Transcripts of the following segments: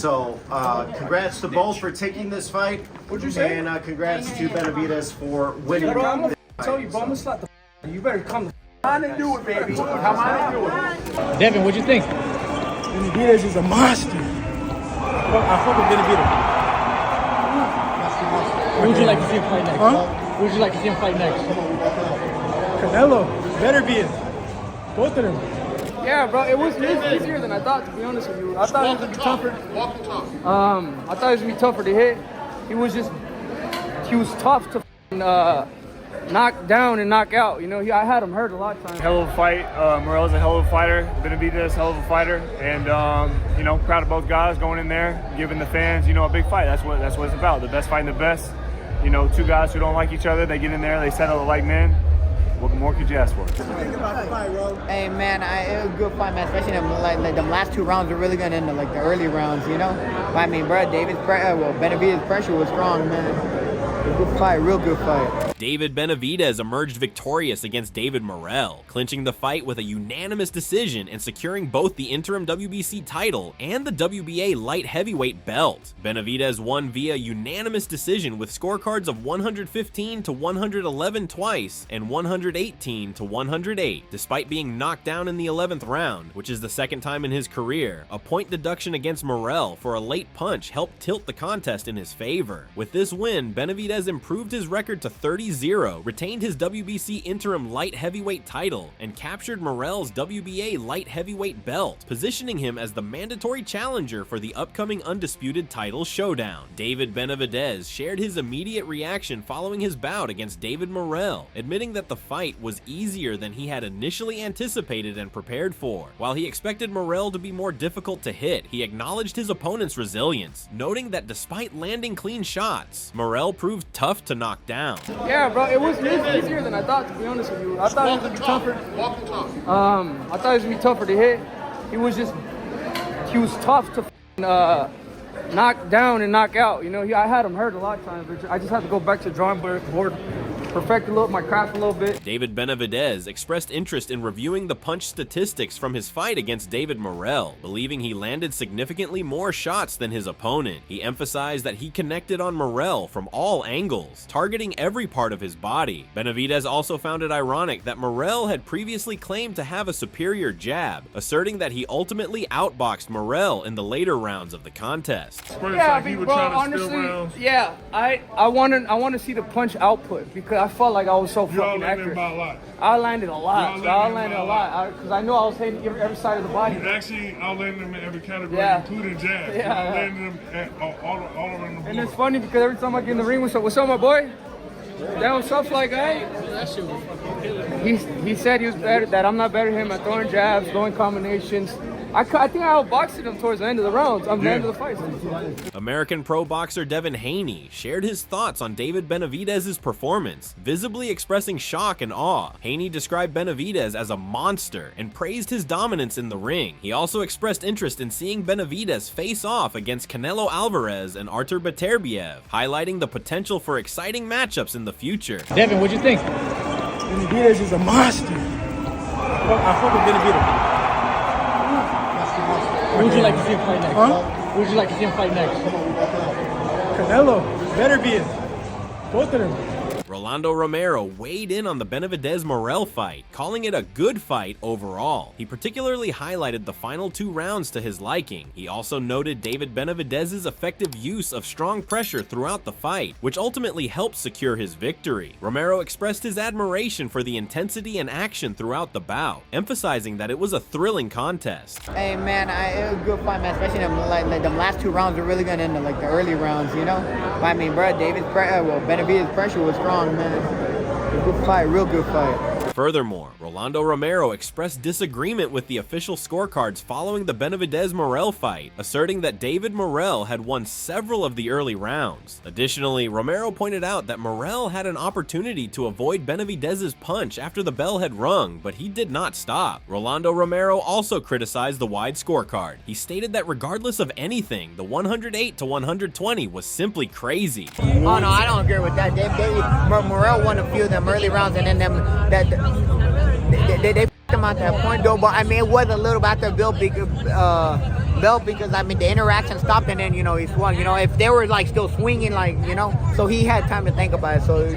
So congrats to both for taking this fight. What'd you say? And congrats to Benavidez for winning. Bro, I'm gonna tell you, bro, I'm gonna slap the you better come on and do it, baby. Come on and do it. Devin, what'd you think? Benavidez is a monster. I fuck with Benavidez. Who would you like to see him fight next? Huh? Who would you like to see him fight next? Canelo, better be it. Both of them. Yeah, bro, it was easier than I thought, to be honest with you. I thought it was gonna be tougher. I thought it was gonna be tougher to hit. He was tough to knock down and knock out. You know, I had him hurt a lot of times. Hell of a fight. Morrell's a hell of a fighter. Benavidez, hell of a fighter. And you know, proud of both guys going in there, giving the fans, you know, a big fight. That's what it's about. The best fighting the best. You know, two guys who don't like each other, they get in there, they settle it like men. What more could you ask for? Hey man, it was a good fight, man. Especially like them last two rounds were really good in the early rounds, you know. But, I mean, bro, Benavidez' pressure was strong, man. A good fight, real good fight. David Benavidez emerged victorious against David Morrell, clinching the fight with a unanimous decision and securing both the interim WBC title and the WBA light heavyweight belt. Benavidez won via unanimous decision with scorecards of 115 to 111 twice and 118 to 108, despite being knocked down in the 11th round, which is the second time in his career. A point deduction against Morrell for a late punch helped tilt the contest in his favor. With this win, Benavidez improved his record to 30-0, retained his WBC interim light heavyweight title, and captured Morrell's WBA light heavyweight belt, positioning him as the mandatory challenger for the upcoming undisputed title showdown. David Benavidez shared his immediate reaction following his bout against David Morrell, admitting that the fight was easier than he had initially anticipated and prepared for. While he expected Morrell to be more difficult to hit, he acknowledged his opponent's resilience, noting that despite landing clean shots, Morrell proved tough to knock down. Yeah, bro, it was easier than I thought, to be honest with you. I thought it was gonna be tougher. I thought it was gonna be tougher to hit. He was tough to knock down and knock out. You know, I had him hurt a lot of times. I just had to go back to the drawing board, perfect my craft a little bit. David Benavidez expressed interest in reviewing the punch statistics from his fight against David Morrell, believing he landed significantly more shots than his opponent. He emphasized that he connected on Morrell from all angles, targeting every part of his body. Benavidez also found it ironic that Morrell had previously claimed to have a superior jab, asserting that he ultimately outboxed Morrell in the later rounds of the contest. Yeah, bro, honestly, yeah, I want to see the punch output because I felt like I was so fucking accurate. I landed a lot. Because I know I was hitting every side of the body. You actually outlanded them in every category, including jab. Yeah. You outlanded them at all around the board. And it's funny because every time I get in the ring, what's up, my boy? That was stuff like, hey. He said he was better, that I'm not better than him at throwing jabs, throwing combinations. I think I outboxed him towards the end of the rounds, the end of the fight. American pro boxer Devin Haney shared his thoughts on David Benavidez's performance, visibly expressing shock and awe. Haney described Benavidez as a monster and praised his dominance in the ring. He also expressed interest in seeing Benavidez face off against Canelo Alvarez and Artur Beterbiev, highlighting the potential for exciting matchups in the future. Devin, what'd you think? Benavidez is a monster. I fuck with Benavidez. Who would you like to see him fight next? Huh? Who would you like to see him fight next? Canelo, better be it. Both of them. Rolando Romero weighed in on the Benavidez-Morrell fight, calling it a good fight overall. He particularly highlighted the final two rounds to his liking. He also noted David Benavidez's effective use of strong pressure throughout the fight, which ultimately helped secure his victory. Romero expressed his admiration for the intensity and action throughout the bout, emphasizing that it was a thrilling contest. Hey man, it was a good fight, man. Especially them last two rounds were really good in the early rounds, you know. But, I mean, bro, Benavidez' pressure was strong, man. A good fight, real good fight. Furthermore, Rolando Romero expressed disagreement with the official scorecards following the Benavidez-Morrell fight, asserting that David Morrell had won several of the early rounds. Additionally, Romero pointed out that Morrell had an opportunity to avoid Benavidez's punch after the bell had rung, but he did not stop. Rolando Romero also criticized the wide scorecard. He stated that regardless of anything, the 108 to 120 was simply crazy. Oh no, I don't agree with that. Morrell won a few of them early rounds, and then they him at that point though, but I mean it was a little bit after belt because I mean the interaction stopped and then he swung. If they were like still swinging so he had time to think about it. So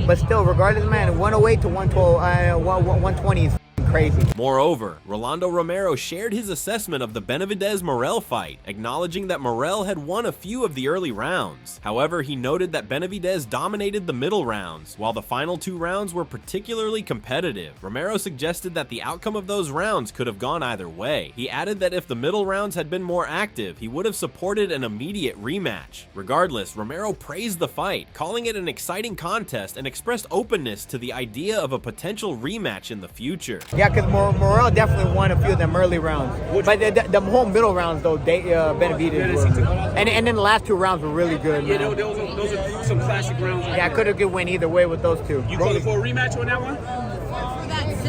but still, regardless, man, 108 to 112, 120 is crazy. Moreover, Rolando Romero shared his assessment of the Benavidez-Morrell fight, acknowledging that Morrell had won a few of the early rounds. However, he noted that Benavidez dominated the middle rounds, while the final 2 rounds were particularly competitive. Romero suggested that the outcome of those rounds could have gone either way. He added that if the middle rounds had been more active, he would have supported an immediate rematch. Regardless, Romero praised the fight, calling it an exciting contest and expressed openness to the idea of a potential rematch in the future. Yeah, because Morrell definitely won a few of them early rounds. But the whole middle rounds, though, Benavidez were. And then the last 2 rounds were really good, man. Yeah, those are some classic rounds. Yeah, I could have win either way with those 2. You calling for a rematch on that one?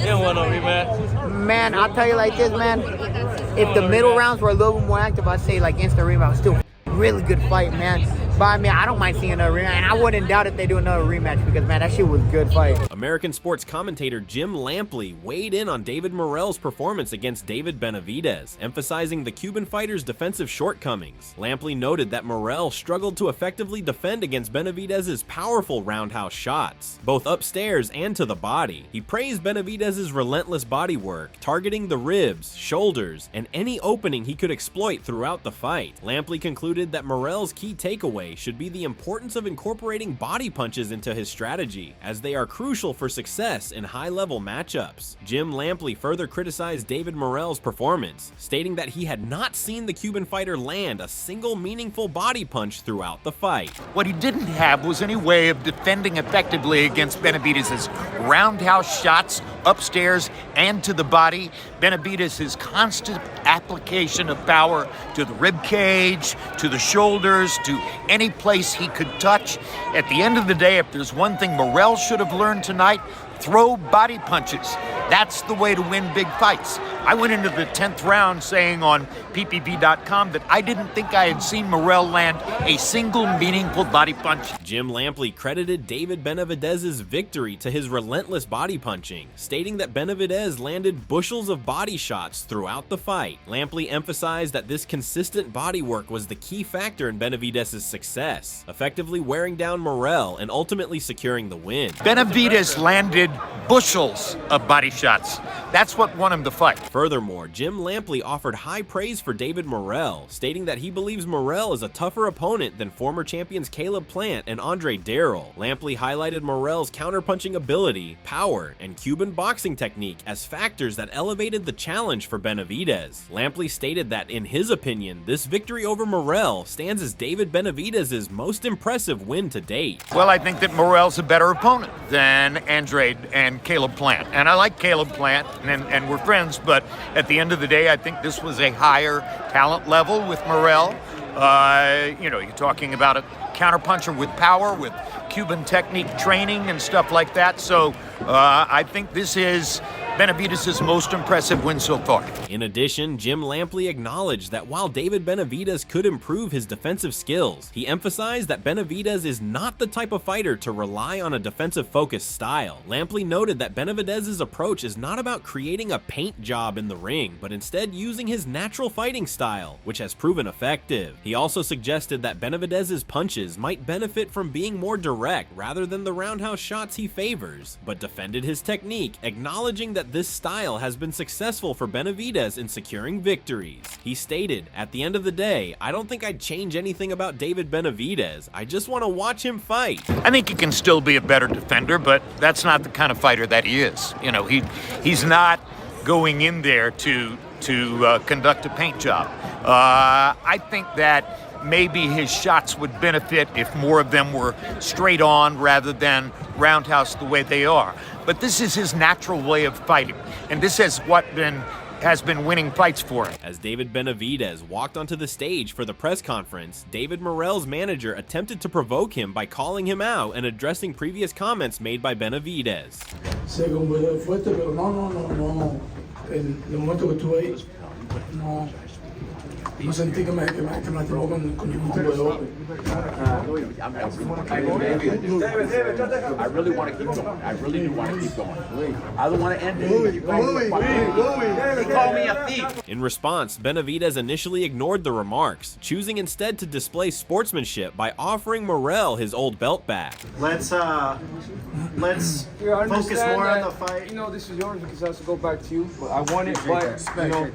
You don't want no rematch. Man, I'll tell you like this, man. If the middle rounds were a little bit more active, I'd say like instant rematch. Still really good fight, man. But I mean, I don't mind seeing another rematch, and I wouldn't doubt if they do another rematch because, man, that shit was a good fight. American sports commentator Jim Lampley weighed in on David Morrell's performance against David Benavidez, emphasizing the Cuban fighter's defensive shortcomings. Lampley noted that Morrell struggled to effectively defend against Benavidez's powerful roundhouse shots, both upstairs and to the body. He praised Benavidez's relentless body work, targeting the ribs, shoulders, and any opening he could exploit throughout the fight. Lampley concluded that Morrell's key takeaway should be the importance of incorporating body punches into his strategy, as they are crucial for success in high-level matchups. Jim Lampley further criticized David Morrell's performance, stating that he had not seen the Cuban fighter land a single meaningful body punch throughout the fight. What he didn't have was any way of defending effectively against Benavidez's roundhouse shots upstairs and to the body. Benavidez's constant application of power to the rib cage, to the shoulders, to any place he could touch. At the end of the day, if there's one thing Morrell should have learned tonight, throw body punches. That's the way to win big fights. I went into the 10th round saying on PPV.com that I didn't think I had seen Morrell land a single meaningful body punch. Jim Lampley credited David Benavidez's victory to his relentless body punching, stating that Benavidez landed bushels of body shots throughout the fight. Lampley emphasized that this consistent body work was the key factor in Benavidez's success, effectively wearing down Morrell and ultimately securing the win. Benavidez landed bushels of body shots. That's what won him the fight. Furthermore, Jim Lampley offered high praise for David Morrell, stating that he believes Morrell is a tougher opponent than former champions Caleb Plant and Andre Darrell. Lampley highlighted Morrell's counterpunching ability, power, and Cuban boxing technique as factors that elevated the challenge for Benavidez. Lampley stated that, in his opinion, this victory over Morrell stands as David Benavidez's most impressive win to date. Well, I think that Morrell's a better opponent than Andre and Caleb Plant. And I like Caleb Plant, and we're friends, but at the end of the day, I think this was a higher talent level with Morrell. You're talking about a counterpuncher with power, with Cuban technique training and stuff like that. So I think this is Benavidez's most impressive win so far. In addition, Jim Lampley acknowledged that while David Benavidez could improve his defensive skills, he emphasized that Benavidez is not the type of fighter to rely on a defensive-focused style. Lampley noted that Benavidez's approach is not about creating a paint job in the ring, but instead using his natural fighting style, which has proven effective. He also suggested that Benavidez's punches might benefit from being more direct rather than the roundhouse shots he favors, but defended his technique, acknowledging that this style has been successful for Benavidez in securing victories. He stated, "At the end of the day, I don't think I'd change anything about David Benavidez. I just want to watch him fight." I think he can still be a better defender, but that's not the kind of fighter that he is. He's not going in there to conduct a paint job. I think that maybe his shots would benefit if more of them were straight on rather than roundhouse the way they are. But this is his natural way of fighting, and this has been winning fights for him. As David Benavidez walked onto the stage for the press conference, David Morrell's manager attempted to provoke him by calling him out and addressing previous comments made by Benavidez. Fuerte, pero no. En el momento que estuve ahí, no. No sentí que me lastimó con ningún tipo de golpe. I really want to keep going. I really do want to keep going. I don't want to end it. He called me a thief. In response, Benavidez initially ignored the remarks, choosing instead to display sportsmanship by offering Morrell his old belt back. Let's Yeah, I focus understand more on that, the fight. You know, this is yours because it has to go back to you. But I won it, but you know,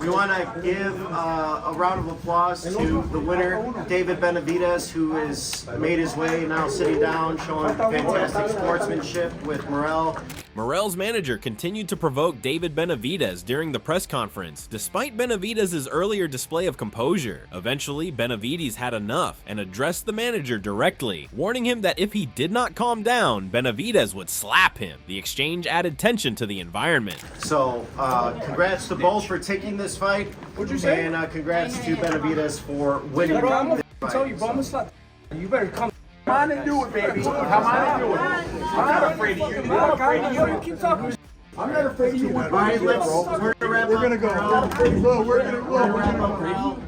We want to give a round of applause to the winner, David Benavidez, who has made his way, now sitting down, showing fantastic sportsmanship with Morrell. Morrell's manager continued to provoke David Benavidez during the press conference, despite Benavidez's earlier display of composure. Eventually, Benavidez had enough and addressed the manager directly, warning him that if he did not calm down, Benavidez would slap him. The exchange added tension to the environment. So, congrats to both for taking this fight. What'd you say? And congrats to Benavidez for winning bro, I'm this gonna tell you, bro, I'm gonna slap the You better come Come on and do it, baby. Come on and do it. I'm not afraid of you. I'm not afraid of you. keep talking. I'm not afraid of you. All right, we're gonna wrap up. We're gonna go. We're gonna go.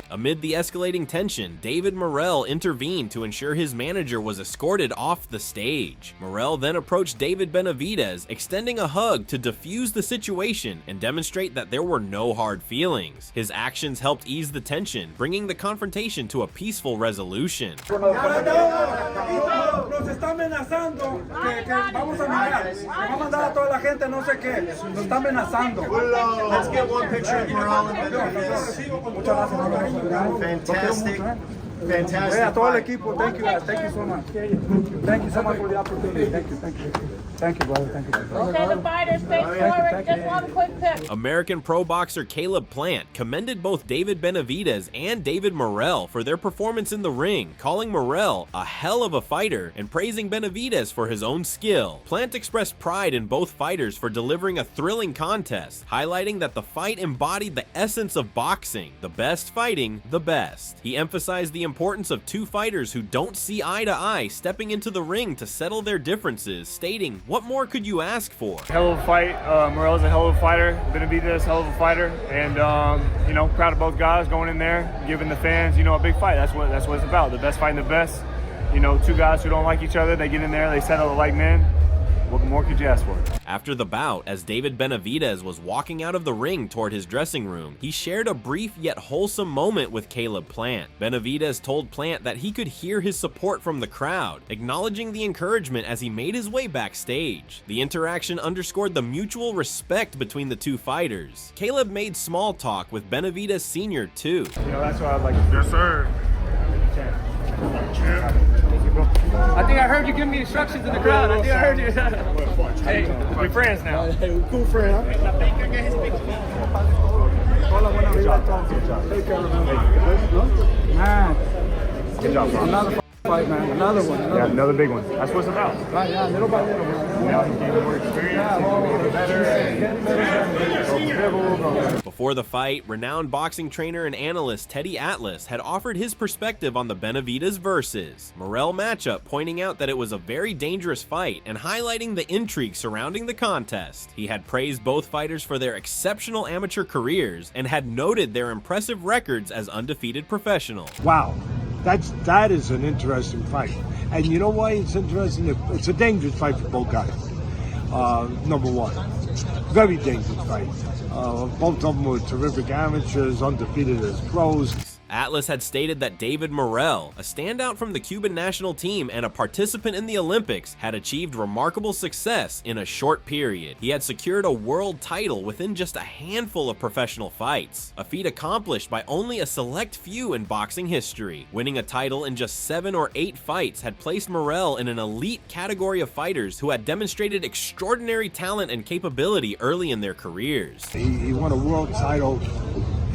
Amid the escalating tension, David Morrell intervened to ensure his manager was escorted off the stage. Morrell then approached David Benavidez, extending a hug to defuse the situation and demonstrate that there were no hard feelings. His actions helped ease the tension, bringing the confrontation to a peaceful resolution. Nos está amenazando que vamos a mandar. Va a mandar a toda la gente no sé qué. Nos está amenazando. Let's get one picture of Morrell and Benavidez. Fantastic. Fantastic. A todo el fight. equipo, thank you guys. Thank you so much. Thank you so much for the opportunity. Thank you, thank you. Thank you, brother. Thank you. Okay, the fighters face forward. Just one quick pick. American pro boxer Caleb Plant commended both David Benavidez and David Morrell for their performance in the ring, calling Morrell a hell of a fighter and praising Benavidez for his own skill. Plant expressed pride in both fighters for delivering a thrilling contest, highlighting that the fight embodied the essence of boxing, the best fighting the best. He emphasized the importance of two fighters who don't see eye to eye stepping into the ring to settle their differences, stating, "What more could you ask for?" Hell of a fight. Morrell's a hell of a fighter. Benavidez, hell of a fighter. And, you know, proud of both guys going in there, giving the fans, you know, a big fight. That's what it's about. The best fighting the best. You know, two guys who don't like each other, they get in there, they settle it like men. What more could you ask for? After the bout, as David Benavidez was walking out of the ring toward his dressing room, he shared a brief yet wholesome moment with Caleb Plant. Benavidez told Plant that he could hear his support from the crowd, acknowledging the encouragement as he made his way backstage. The interaction underscored the mutual respect between the two fighters. Caleb made small talk with Benavidez Sr. too. You know, that's what I'd like to do. Yes, sir. I think I heard you give me instructions in the crowd. I think I heard you. Hey, we're friends now. Hey, cool friend, huh? Man, Good job, bro. another fight, man. Another one. Yeah, another big one. That's what it's about. Right, yeah, little by little, man. Now he's getting more experience, he's getting better, Before the fight, renowned boxing trainer and analyst Teddy Atlas had offered his perspective on the Benavidez versus Morrell matchup, pointing out that it was a very dangerous fight and highlighting the intrigue surrounding the contest. He had praised both fighters for their exceptional amateur careers and had noted their impressive records as undefeated professionals. Wow, that is an interesting fight. And you know why it's interesting? It's a dangerous fight for both guys. Number one, very dangerous fight. Both of them were terrific amateurs, undefeated as pros. Atlas had stated that David Morrell, a standout from the Cuban national team and a participant in the Olympics, had achieved remarkable success in a short period. He had secured a world title within just a handful of professional fights, a feat accomplished by only a select few in boxing history. Winning a title in just 7 or 8 fights had placed Morrell in an elite category of fighters who had demonstrated extraordinary talent and capability early in their careers. He won a world title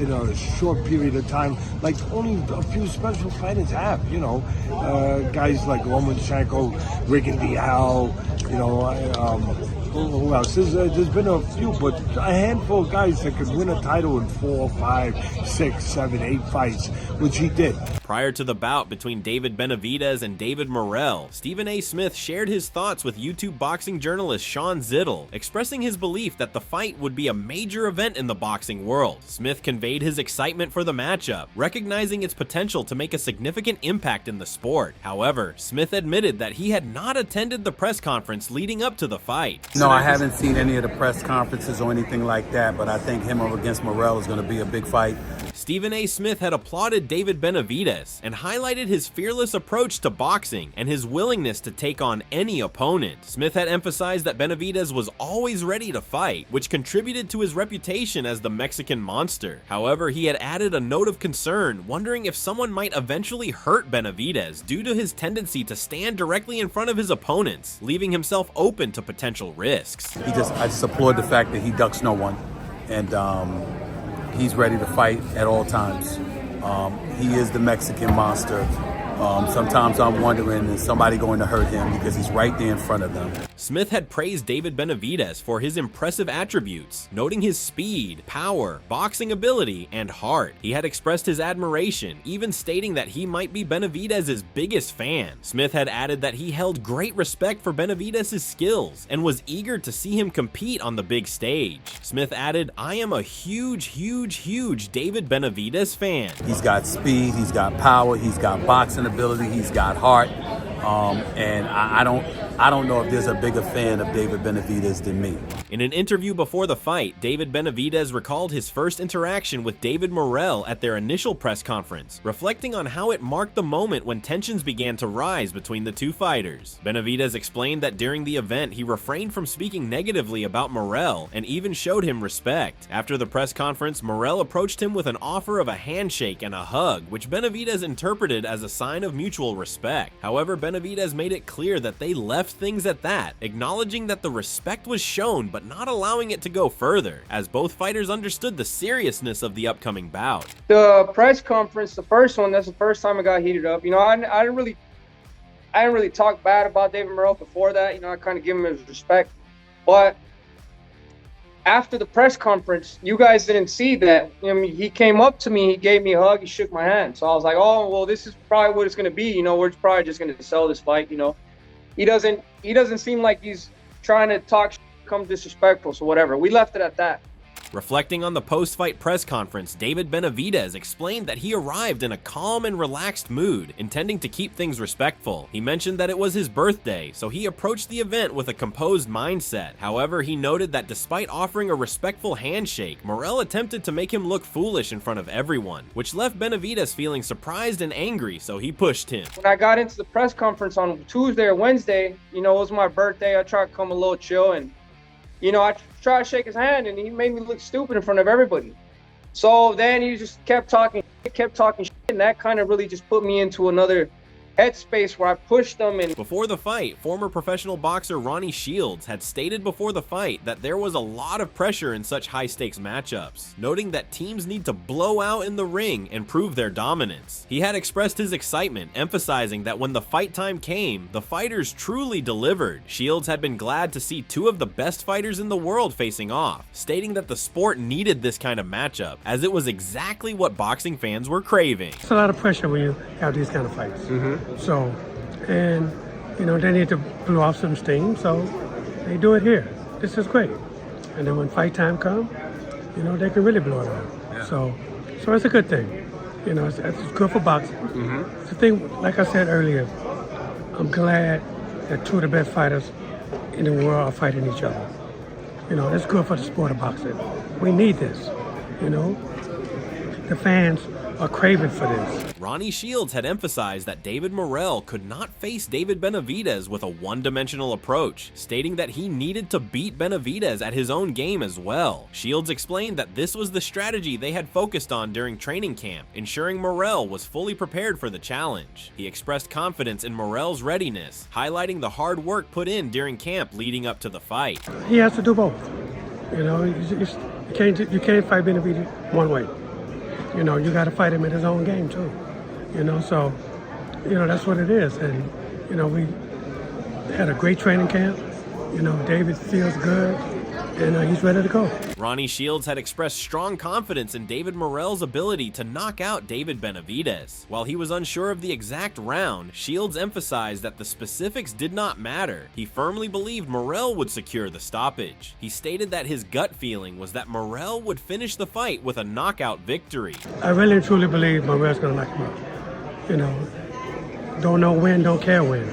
in a short period of time, like only a few special fighters have, you know. Guys like Lomachenko, Rick and Dial, you know, Who else? There's been a few, but a handful of guys that could win a title in 4, 5, 6, 7, 8 fights, which he did. Prior to the bout between David Benavidez and David Morrell, Stephen A. Smith shared his thoughts with YouTube boxing journalist Sean Zittel, expressing his belief that the fight would be a major event in the boxing world. Smith conveyed his excitement for the matchup, recognizing its potential to make a significant impact in the sport. However, Smith admitted that he had not attended the press conference leading up to the fight. No, I haven't seen any of the press conferences or anything like that, but I think him against Morrell is going to be a big fight. Stephen A. Smith had applauded David Benavidez and highlighted his fearless approach to boxing and his willingness to take on any opponent. Smith had emphasized that Benavidez was always ready to fight, which contributed to his reputation as the Mexican monster. However, he had added a note of concern, wondering if someone might eventually hurt Benavidez due to his tendency to stand directly in front of his opponents, leaving himself open to potential risks. I just applaud the fact that he ducks no one, and he's ready to fight at all times. He is the Mexican monster. Sometimes I'm wondering, is somebody going to hurt him, because he's right there in front of them. Smith had praised David Benavidez for his impressive attributes, noting his speed, power, boxing ability, and heart. He had expressed his admiration, even stating that he might be Benavidez's biggest fan. Smith had added that he held great respect for Benavidez's skills and was eager to see him compete on the big stage. Smith added, "I am a huge David Benavidez fan." He's got speed, he's got power, he's got boxing ability, he's got heart, and I don't know if there's a bigger fan of David Benavidez than me. In an interview before the fight, David Benavidez recalled his first interaction with David Morrell at their initial press conference, reflecting on how it marked the moment when tensions began to rise between the two fighters. Benavidez explained that during the event he refrained from speaking negatively about Morrell and even showed him respect. After the press conference, Morrell approached him with an offer of a handshake and a hug, which Benavidez interpreted as a sign of mutual respect. However, Benavidez made it clear that they left things at that, acknowledging that the respect was shown but not allowing it to go further, as both fighters understood the seriousness of the upcoming bout. The press conference, the first one, that's the first time it got heated up. You know, I didn't really talk bad about David Morrell before that. You know, I kind of give him his respect. But after the press conference, you guys didn't see that. I mean, he came up to me, he gave me a hug, he shook my hand. So I was like, oh, well, this is probably what it's going to be. You know, we're probably just going to sell this fight, you know. He doesn't seem like he's trying to talk shit, come disrespectful, so whatever. We left it at that. Reflecting on the post-fight press conference, David Benavidez explained that he arrived in a calm and relaxed mood, intending to keep things respectful. He mentioned that it was his birthday, so he approached the event with a composed mindset. However, he noted that despite offering a respectful handshake, Morrell attempted to make him look foolish in front of everyone, which left Benavidez feeling surprised and angry, so he pushed him. When I got into the press conference on Tuesday or Wednesday, you know, it was my birthday. I tried to come a little chill, and you know, I tried to shake his hand, and he made me look stupid in front of everybody. So then he just kept talking shit, and that kind of really just put me into another headspace where I pushed him. And before the fight, former professional boxer Ronnie Shields had stated before the fight that there was a lot of pressure in such high-stakes matchups, noting that teams need to blow out in the ring and prove their dominance. He had expressed his excitement, emphasizing that when the fight time came, the fighters truly delivered. Shields had been glad to see two of the best fighters in the world facing off, stating that the sport needed this kind of matchup, as it was exactly what boxing fans were craving. It's a lot of pressure when you have these kind of fights. So, and you know, they need to blow off some steam, so they do it here. This is great. And then when fight time comes, you know, they can really blow it off. Yeah. So it's a good thing. You know, it's good for boxing. It's a thing, like I said earlier, I'm glad that two of the best fighters in the world are fighting each other. You know, it's good for the sport of boxing. We need this, you know. The fans are craving for this. Ronnie Shields had emphasized that David Morrell could not face David Benavidez with a one-dimensional approach, stating that he needed to beat Benavidez at his own game as well. Shields explained that this was the strategy they had focused on during training camp, ensuring Morrell was fully prepared for the challenge. He expressed confidence in Morrell's readiness, highlighting the hard work put in during camp leading up to the fight. He has to do both. You know, you can't fight Benavidez one way. You know, you got to fight him in his own game too. You know, so, you know, that's what it is. And, you know, we had a great training camp. you know, David feels good, and he's ready to go. Ronnie Shields had expressed strong confidence in David Morrell's ability to knock out David Benavidez. While he was unsure of the exact round, Shields emphasized that the specifics did not matter. He firmly believed Morrell would secure the stoppage. He stated that his gut feeling was that Morrell would finish the fight with a knockout victory. I really and truly believe Morrell's going to knock him out. You know, don't know when, don't care when.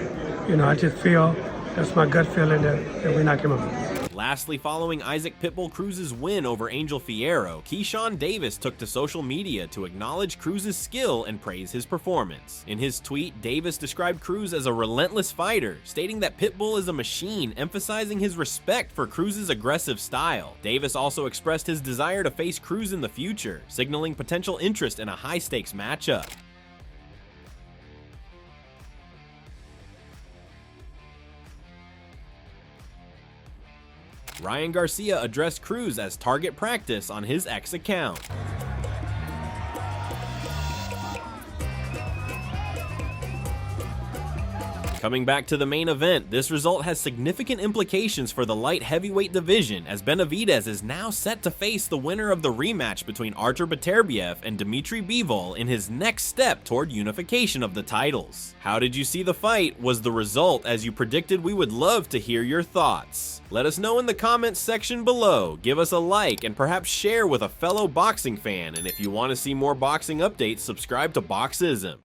You know, I just feel, that's my gut feeling that we knock him out. Lastly, following Isaac Pitbull Cruz's win over Angel Fierro, Keyshawn Davis took to social media to acknowledge Cruz's skill and praise his performance. In his tweet, Davis described Cruz as a relentless fighter, stating that Pitbull is a machine, emphasizing his respect for Cruz's aggressive style. Davis also expressed his desire to face Cruz in the future, signaling potential interest in a high-stakes matchup. Ryan Garcia addressed Cruz as target practice on his X account. Coming back to the main event, this result has significant implications for the light heavyweight division, as Benavidez is now set to face the winner of the rematch between Artur Beterbiev and Dmitry Bivol in his next step toward unification of the titles. How did you see the fight? Was the result as you predicted? We would love to hear your thoughts. Let us know in the comments section below, give us a like, and perhaps share with a fellow boxing fan, and if you want to see more boxing updates, subscribe to Boxism.